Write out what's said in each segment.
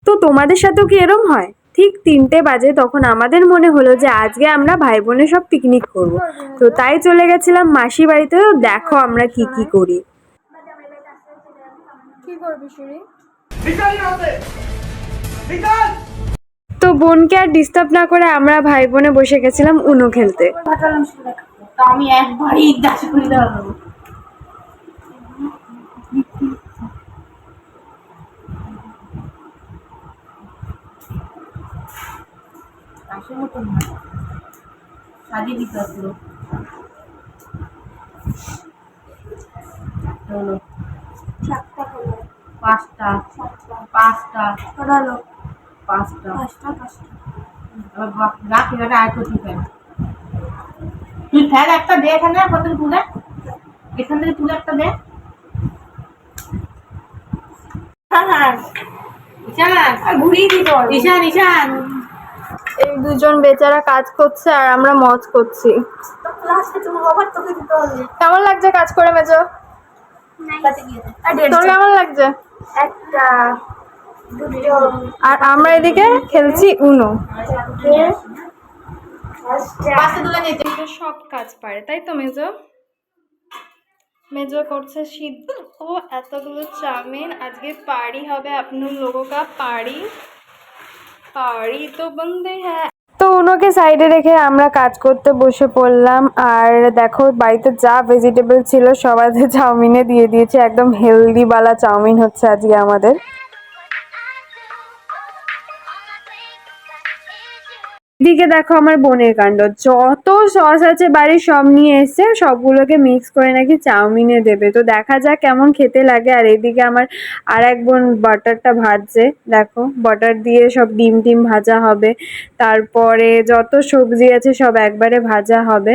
তো তোমাদের সাথেও কি এরম হয়? ঠিক 3টে বাজে তখন আমাদের মনে হলো যে আজকে আমরা ভাই বোনে সব পিকনিক করব। তো তাই চলে গেছিলাম মাসি বাড়িতে। দেখো আমরা কি কি করি। কি করবি শুনি? তো বোনকে আর ডিস্টার্ব না করে আমরা ভাই বোনে বসে গেছিলাম উনো খেলতে। আমি একবারই দাসি করে দেওয়া আসল মতন না, সাজিয়ে দিতে হবে। হলো সাতটা হলো, পাঁচটা পাঁচটা হলো, পাঁচটা রাখ এখানে আর কোথায় ফেল, তুই ফেল একটা দে এখানে কত তুলে, এখান থেকে তুলে একটা দে। ঘুরিয়ে দিত ঈশান ঈশান। এই দুজন বেচারা কাজ করছে আর আমরা মজ করছি। কেমন লাগছে কাজ করে মেজো? তোর কেমন লাগছে? একটা আর আমরা এদিকে খেলছি উনো। সব কাজ পারে তাই তো মেজো? मेजो করছে সিদ্ধ এতগুলো চাউমিন। আজকে পার্টি হবে, আপনার লোগों का পার্টি পার্টি তো বন্ধে হ্যাঁ। তো উনোকে সাইডে রেখে আমরা কাজ করতে বসে পড়লাম। আর দেখো বাড়িতে যা ভেজিটেবল ছিল সবাই চাউমিনে দিয়ে দিয়েছে। একদম হেলদি বালা চাউমিন হচ্ছে আজকে আমাদের। এদিকে দেখো আমার বোনের কাণ্ড, যত সস আছে বাড়ির সব নিয়ে এসছে, সবগুলোকে মিক্স করে নাকি চাউমিনে দেবে। তো দেখা যাক কেমন খেতে লাগে। আর এদিকে আমার আর এক বোন বাটারটা ভাজছে, দেখো বাটার দিয়ে সব ডিম টিম ভাজা হবে, তারপরে যত সবজি আছে সব একবারে ভাজা হবে।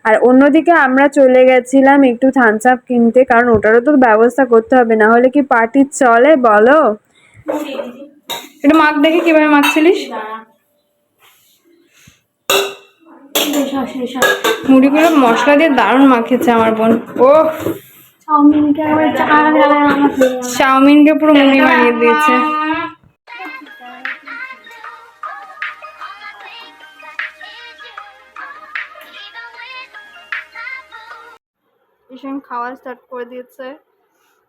আর অন্যদিকে আমরা চলে গেছিলাম একটু থামস আপ কিনতে, কারণ ওটারও তো ব্যবস্থা করতে হবে, না হলে কি পার্টি চলে বলো? একটু মাখ দেখে কিভাবে মাখছিলিস। মুড়িগুলো মশলা দিয়ে দারুণ মাখিয়েছে আমার বোন। ও চাউমিনকে পুরো মুড়ি বানিয়ে দিয়েছে। ঈশান খাওয়া স্টার্ট করে দিয়েছে,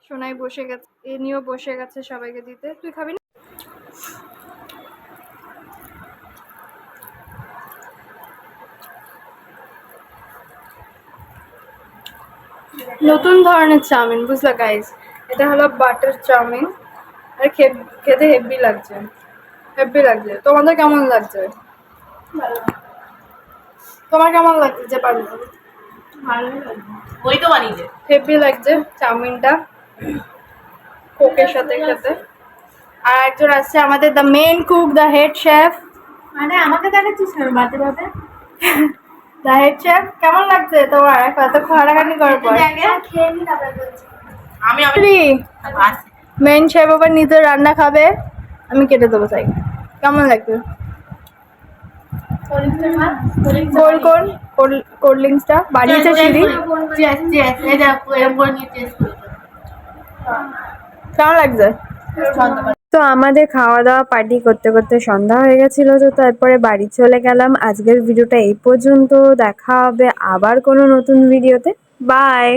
সোনাই বসে গেছে, এ নিয়েও বসে গেছে সবাইকে দিতে। তুই খাবি না? নতুন ধরনের চাউমিন বুঝলা গাইস, এটা হলো বাটার চাউমিন। আর খেতে হেভি লাগছে, হেভি লাগছে। তোমাদের কেমন লাগছে? তোমার কেমন লাগছে? পারবে ওই তো বানিয়েছে, হেভি লাগছে চাউমিনটা কোকের সাথে খেতে। আর একজন আসছে আমাদের the main cook, the head chef. মানে আমাকে দেখাচ্ছিস না বাতে বাতে? দ্য হেড শেফ, কেমন লাগছে তোমার এত খাটাখাটনি করার পর? আমি মেন শেফ আবার নিজে রান্না খাবে, আমি কেটে দেবো তাই। কেমন লাগছে? কোল্ড ড্রিঙ্কসটা বানিয়েছে সিঁড়ি। কেমন লাগছে? তো আমাদের খাওয়া দাওয়া পার্টি করতে করতে সন্ধ্যা হয়ে গেছিল। তো তারপরে বাড়ি চলে গেলাম। আজকের ভিডিওটা এই পর্যন্ত, দেখা হবে আবার কোনো নতুন ভিডিওতে। বাই।